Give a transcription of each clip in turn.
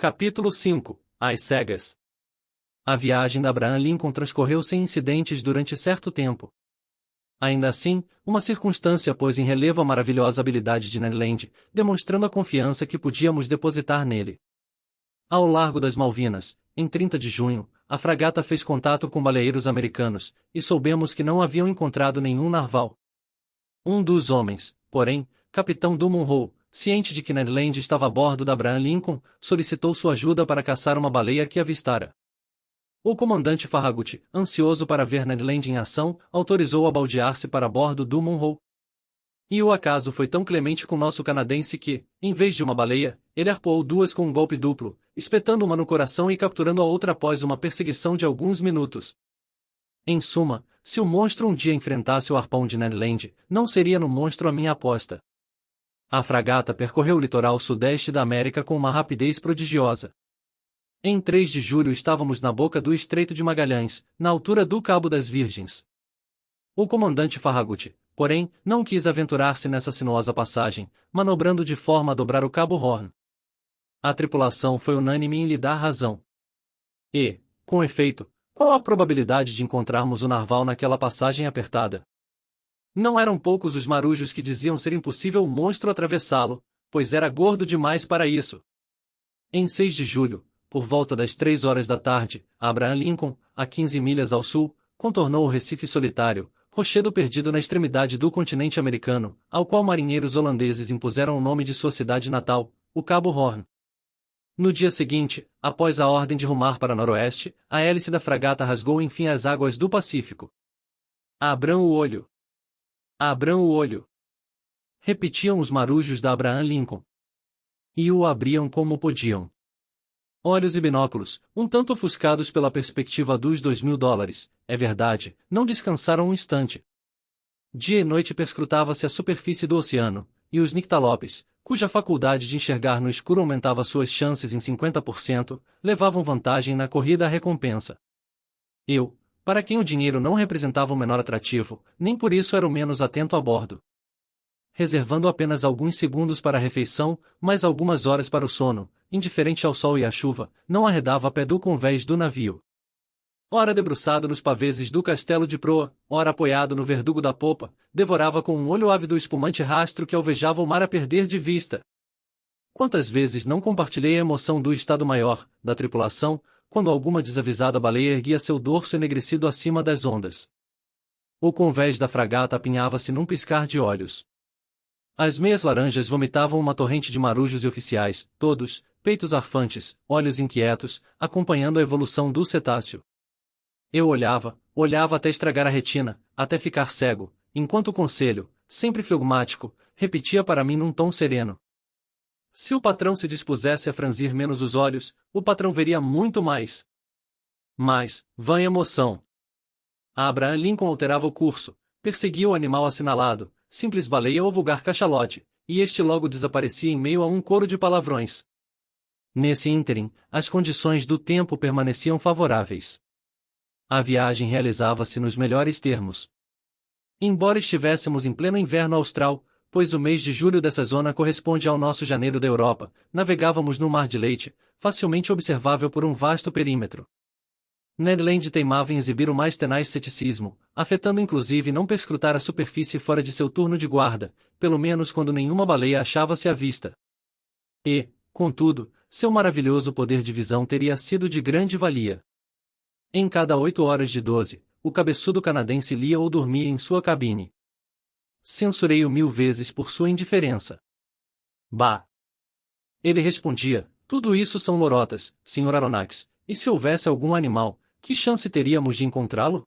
Capítulo 5. As cegas. A viagem da Abraham Lincoln transcorreu sem incidentes durante certo tempo. Ainda assim, uma circunstância pôs em relevo a maravilhosa habilidade de Ned Land, demonstrando a confiança que podíamos depositar nele. Ao largo das Malvinas, em 30 de junho, a fragata fez contato com baleeiros americanos, e soubemos que não haviam encontrado nenhum narval. Um dos homens, porém, capitão Munro, ciente de que Ned Land estava a bordo da Abraham Lincoln, solicitou sua ajuda para caçar uma baleia que avistara. O comandante Farragut, ansioso para ver Ned Land em ação, autorizou a baldear-se para bordo do Munro. E o acaso foi tão clemente com nosso canadense que, em vez de uma baleia, ele arpoou duas com um golpe duplo, espetando uma no coração e capturando a outra após uma perseguição de alguns minutos. Em suma, se o monstro um dia enfrentasse o arpão de Ned Land, não seria no monstro a minha aposta. A fragata percorreu o litoral sudeste da América com uma rapidez prodigiosa. Em 3 de julho estávamos na boca do Estreito de Magalhães, na altura do Cabo das Virgens. O comandante Farragut, porém, não quis aventurar-se nessa sinuosa passagem, manobrando de forma a dobrar o Cabo Horn. A tripulação foi unânime em lhe dar razão. E, com efeito, qual a probabilidade de encontrarmos o narval naquela passagem apertada? Não eram poucos os marujos que diziam ser impossível o monstro atravessá-lo, pois era gordo demais para isso. Em 6 de julho, por volta das 3 horas da tarde, a Abraham Lincoln, a 15 milhas ao sul, contornou o Recife Solitário, rochedo perdido na extremidade do continente americano, ao qual marinheiros holandeses impuseram o nome de sua cidade natal, o Cabo Horn. No dia seguinte, após a ordem de rumar para noroeste, a hélice da fragata rasgou enfim as águas do Pacífico. Abram o olho! Abram o olho! Repetiam os marujos da Abraham Lincoln. E o abriam como podiam. Olhos e binóculos, um tanto ofuscados pela perspectiva dos $2.000, é verdade, não descansaram um instante. Dia e noite perscrutava-se a superfície do oceano, e os nictalopes, cuja faculdade de enxergar no escuro aumentava suas chances em 50%, levavam vantagem na corrida à recompensa. Eu, para quem o dinheiro não representava o menor atrativo, nem por isso era o menos atento a bordo. Reservando apenas alguns segundos para a refeição, mais algumas horas para o sono, indiferente ao sol e à chuva, não arredava a pé do convés do navio. Ora debruçado nos paveses do castelo de proa, ora apoiado no verdugo da popa, devorava com um olho ávido o espumante rastro que alvejava o mar a perder de vista. Quantas vezes não compartilhei a emoção do Estado-Maior, da tripulação, quando alguma desavisada baleia erguia seu dorso enegrecido acima das ondas. O convés da fragata apinhava-se num piscar de olhos. As meias laranjas vomitavam uma torrente de marujos e oficiais, todos, peitos arfantes, olhos inquietos, acompanhando a evolução do cetáceo. Eu olhava até estragar a retina, até ficar cego, enquanto o conselho, sempre flegmático, repetia para mim num tom sereno. Se o patrão se dispusesse a franzir menos os olhos, o patrão veria muito mais. Mas, vã emoção! A Abraham Lincoln alterava o curso, perseguia o animal assinalado, simples baleia ou vulgar cachalote, e este logo desaparecia em meio a um coro de palavrões. Nesse ínterim, as condições do tempo permaneciam favoráveis. A viagem realizava-se nos melhores termos. Embora estivéssemos em pleno inverno austral, pois o mês de julho dessa zona corresponde ao nosso janeiro da Europa, navegávamos no Mar de Leite, facilmente observável por um vasto perímetro. Ned Land teimava em exibir o mais tenaz ceticismo, afetando inclusive não perscrutar a superfície fora de seu turno de guarda, pelo menos quando nenhuma baleia achava-se à vista. E, contudo, seu maravilhoso poder de visão teria sido de grande valia. Em cada 8 horas de 12, o cabeçudo canadense lia ou dormia em sua cabine. Censurei-o 1000 vezes por sua indiferença. Bah! Ele respondia, tudo isso são lorotas, Sr. Aronnax, e se houvesse algum animal, que chance teríamos de encontrá-lo?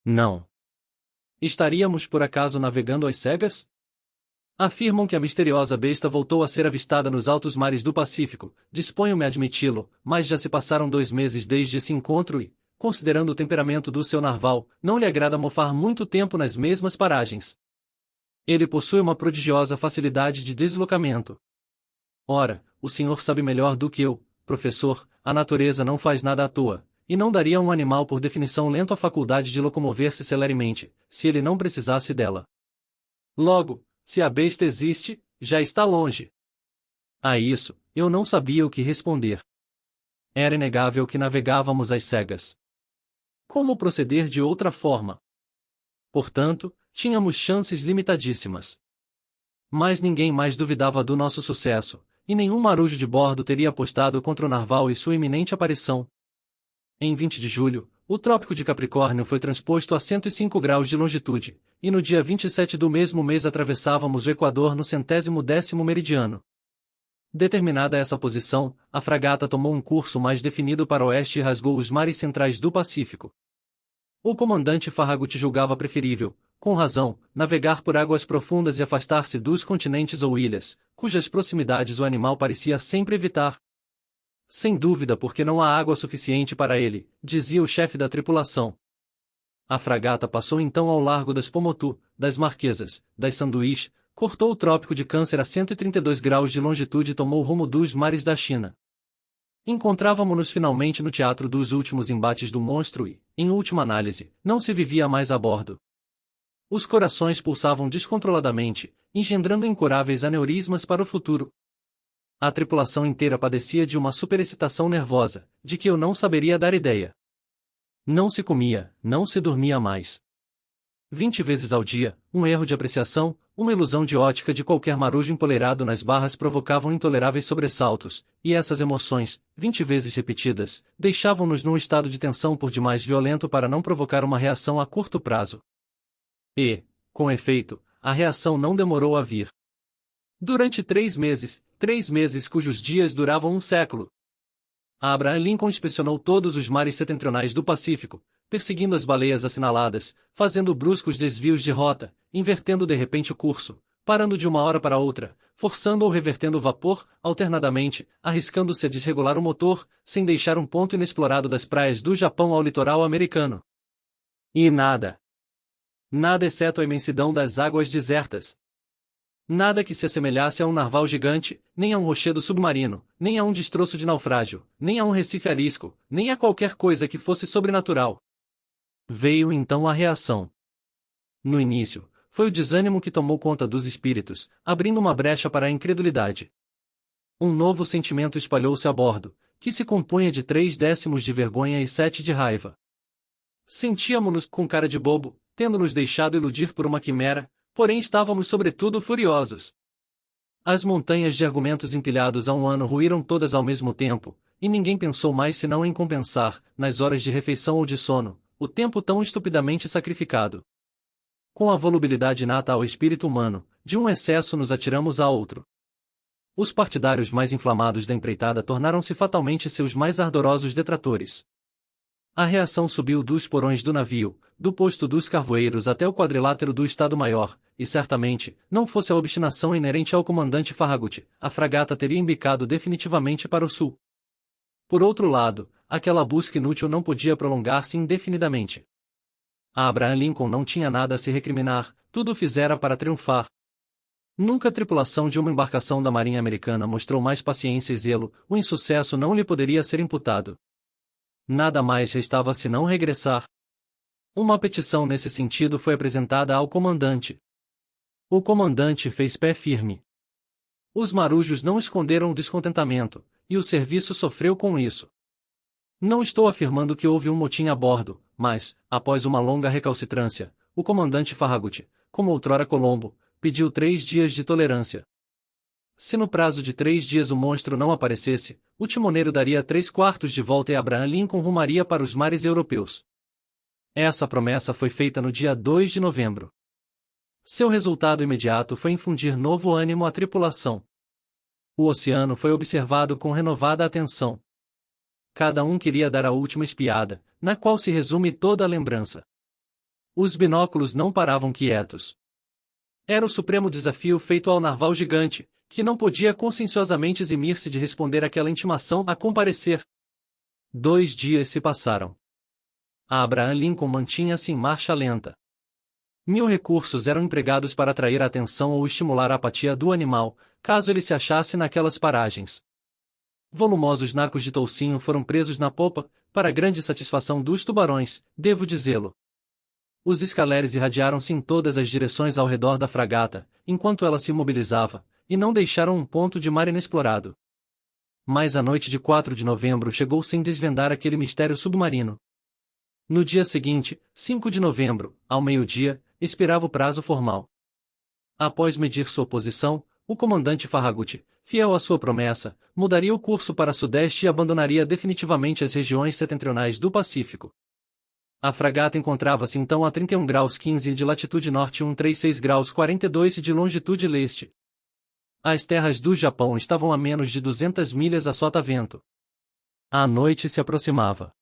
Não. Estaríamos por acaso navegando às cegas? Afirmam que a misteriosa besta voltou a ser avistada nos altos mares do Pacífico, disponho-me a admiti-lo, mas já se passaram 2 meses desde esse encontro e, considerando o temperamento do seu narval, não lhe agrada mofar muito tempo nas mesmas paragens. Ele possui uma prodigiosa facilidade de deslocamento. Ora, o senhor sabe melhor do que eu, professor, a natureza não faz nada à toa, e não daria a um animal por definição lento a faculdade de locomover-se celeremente, se ele não precisasse dela. Logo, se a besta existe, já está longe. A isso, eu não sabia o que responder. Era inegável que navegávamos às cegas. Como proceder de outra forma? Portanto, tínhamos chances limitadíssimas. Mas ninguém mais duvidava do nosso sucesso, e nenhum marujo de bordo teria apostado contra o narval e sua iminente aparição. Em 20 de julho, o Trópico de Capricórnio foi transposto a 105 graus de longitude, e no dia 27 do mesmo mês atravessávamos o Equador no 110º meridiano. Determinada essa posição, a fragata tomou um curso mais definido para oeste e rasgou os mares centrais do Pacífico. O comandante Farragut julgava preferível, com razão, navegar por águas profundas e afastar-se dos continentes ou ilhas, cujas proximidades o animal parecia sempre evitar. Sem dúvida porque não há água suficiente para ele, dizia o chefe da tripulação. A fragata passou então ao largo das Pomotu, das Marquesas, das Sanduíche, cortou o Trópico de Câncer a 132 graus de longitude e tomou rumo dos mares da China. Encontrávamo-nos finalmente no teatro dos últimos embates do monstro e, em última análise, não se vivia mais a bordo. Os corações pulsavam descontroladamente, engendrando incuráveis aneurismas para o futuro. A tripulação inteira padecia de uma superexcitação nervosa, de que eu não saberia dar ideia. Não se comia, não se dormia mais. 20 vezes ao dia, um erro de apreciação, uma ilusão de ótica de qualquer marujo empoleirado nas barras provocavam intoleráveis sobressaltos, e essas emoções, 20 vezes repetidas, deixavam-nos num estado de tensão por demais violento para não provocar uma reação a curto prazo. E, com efeito, a reação não demorou a vir. Durante 3 meses cujos dias duravam um século, Abraham Lincoln inspecionou todos os mares setentrionais do Pacífico, perseguindo as baleias assinaladas, fazendo bruscos desvios de rota, invertendo de repente o curso, parando de uma hora para outra, forçando ou revertendo o vapor, alternadamente, arriscando-se a desregular o motor, sem deixar um ponto inexplorado das praias do Japão ao litoral americano. E nada. Nada exceto a imensidão das águas desertas. Nada que se assemelhasse a um narval gigante, nem a um rochedo submarino, nem a um destroço de naufrágio, nem a um recife arisco, nem a qualquer coisa que fosse sobrenatural. Veio então a reação. No início, foi o desânimo que tomou conta dos espíritos, abrindo uma brecha para a incredulidade. Um novo sentimento espalhou-se a bordo, que se compunha de 3/10 de vergonha e 7 de raiva. Sentíamo-nos com cara de bobo, tendo-nos deixado iludir por uma quimera, porém estávamos sobretudo furiosos. As montanhas de argumentos empilhados há um ano ruíram todas ao mesmo tempo, e ninguém pensou mais senão em compensar, nas horas de refeição ou de sono, o tempo tão estupidamente sacrificado. Com a volubilidade inata ao espírito humano, de um excesso nos atiramos a outro. Os partidários mais inflamados da empreitada tornaram-se fatalmente seus mais ardorosos detratores. A reação subiu dos porões do navio, do posto dos carvoeiros até o quadrilátero do Estado-Maior, e certamente, não fosse a obstinação inerente ao comandante Farragut, a fragata teria embicado definitivamente para o sul. Por outro lado, aquela busca inútil não podia prolongar-se indefinidamente. A Abraham Lincoln não tinha nada a se recriminar, tudo fizera para triunfar. Nunca a tripulação de uma embarcação da Marinha Americana mostrou mais paciência e zelo, o insucesso não lhe poderia ser imputado. Nada mais restava senão regressar. Uma petição nesse sentido foi apresentada ao comandante. O comandante fez pé firme. Os marujos não esconderam o descontentamento, e o serviço sofreu com isso. Não estou afirmando que houve um motim a bordo, mas, após uma longa recalcitrância, o comandante Farragut, como outrora Colombo, pediu 3 dias de tolerância. Se no prazo de 3 dias o monstro não aparecesse, o timoneiro daria 3/4 de volta e Abraham Lincoln rumaria para os mares europeus. Essa promessa foi feita no dia 2 de novembro. Seu resultado imediato foi infundir novo ânimo à tripulação. O oceano foi observado com renovada atenção. Cada um queria dar a última espiada, na qual se resume toda a lembrança. Os binóculos não paravam quietos. Era o supremo desafio feito ao narval gigante, que não podia conscienciosamente eximir-se de responder àquela intimação a comparecer. 2 dias se passaram. A Abraham Lincoln mantinha-se em marcha lenta. 1000 recursos eram empregados para atrair a atenção ou estimular a apatia do animal, caso ele se achasse naquelas paragens. Volumosos nacos de toucinho foram presos na popa, para grande satisfação dos tubarões, devo dizê-lo. Os escaleres irradiaram-se em todas as direções ao redor da fragata, enquanto ela se imobilizava, e não deixaram um ponto de mar inexplorado. Mas a noite de 4 de novembro chegou sem desvendar aquele mistério submarino. No dia seguinte, 5 de novembro, ao meio-dia, expirava o prazo formal. Após medir sua posição, o comandante Farragut, fiel à sua promessa, mudaria o curso para sudeste e abandonaria definitivamente as regiões setentrionais do Pacífico. A fragata encontrava-se então a 31 graus 15 de latitude norte e 136 graus 42 de longitude leste. As terras do Japão estavam a menos de 200 milhas a sotavento. A noite se aproximava.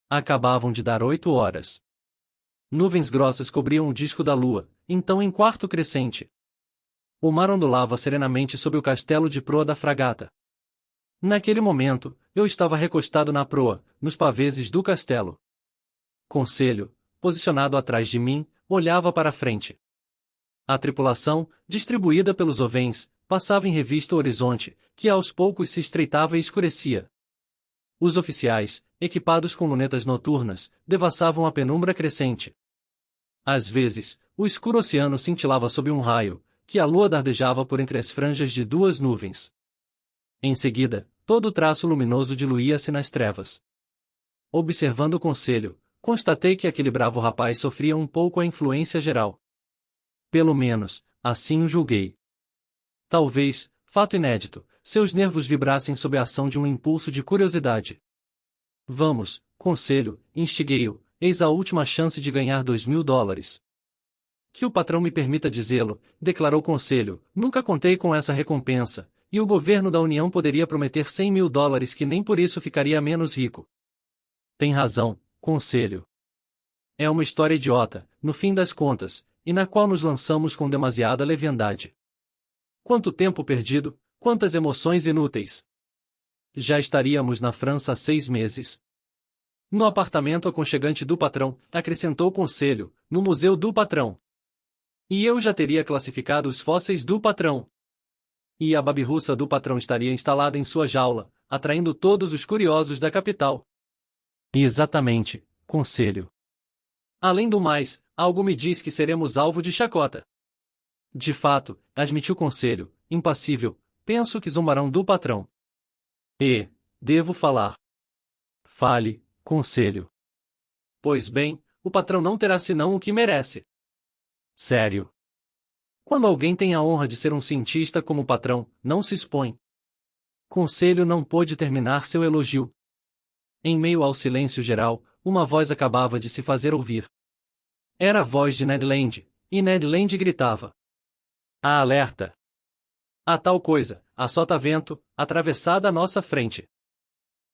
Acabavam de dar 8 horas. Nuvens grossas cobriam o disco da lua, então em quarto crescente. O mar ondulava serenamente sob o castelo de proa da fragata. Naquele momento, eu estava recostado na proa, nos paveses do castelo. Conselho, posicionado atrás de mim, olhava para a frente. A tripulação, distribuída pelos ovens, passava em revista o horizonte, que aos poucos se estreitava e escurecia. Os oficiais, equipados com lunetas noturnas, devassavam a penumbra crescente. Às vezes, o escuro oceano cintilava sob um raio, que a lua dardejava por entre as franjas de duas nuvens. Em seguida, todo o traço luminoso diluía-se nas trevas. Observando o conselho, constatei que aquele bravo rapaz sofria um pouco a influência geral. Pelo menos, assim o julguei. Talvez, fato inédito, seus nervos vibrassem sob a ação de um impulso de curiosidade. Vamos, conselho, instiguei-o, eis a última chance de ganhar $2.000. Que o patrão me permita dizê-lo, declarou conselho, nunca contei com essa recompensa, e o governo da União poderia prometer $100.000 que nem por isso ficaria menos rico. Tem razão, conselho. É uma história idiota, no fim das contas, e na qual nos lançamos com demasiada leviandade. Quanto tempo perdido, quantas emoções inúteis! Já estaríamos na França há 6 meses. No apartamento aconchegante do patrão, acrescentou o conselho, no museu do patrão. E eu já teria classificado os fósseis do patrão. E a babirruça do patrão estaria instalada em sua jaula, atraindo todos os curiosos da capital. Exatamente, conselho. Além do mais, algo me diz que seremos alvo de chacota. De fato, admitiu o conselho, impassível, penso que zombarão do patrão. Devo falar. Fale, conselho. Pois bem, o patrão não terá senão o que merece. Sério. Quando alguém tem a honra de ser um cientista como o patrão, não se expõe. Conselho não pôde terminar seu elogio. Em meio ao silêncio geral, uma voz acabava de se fazer ouvir. Era a voz de Ned Land, e Ned Land gritava. Alerta! Há tal coisa, a sotavento, atravessada à nossa frente.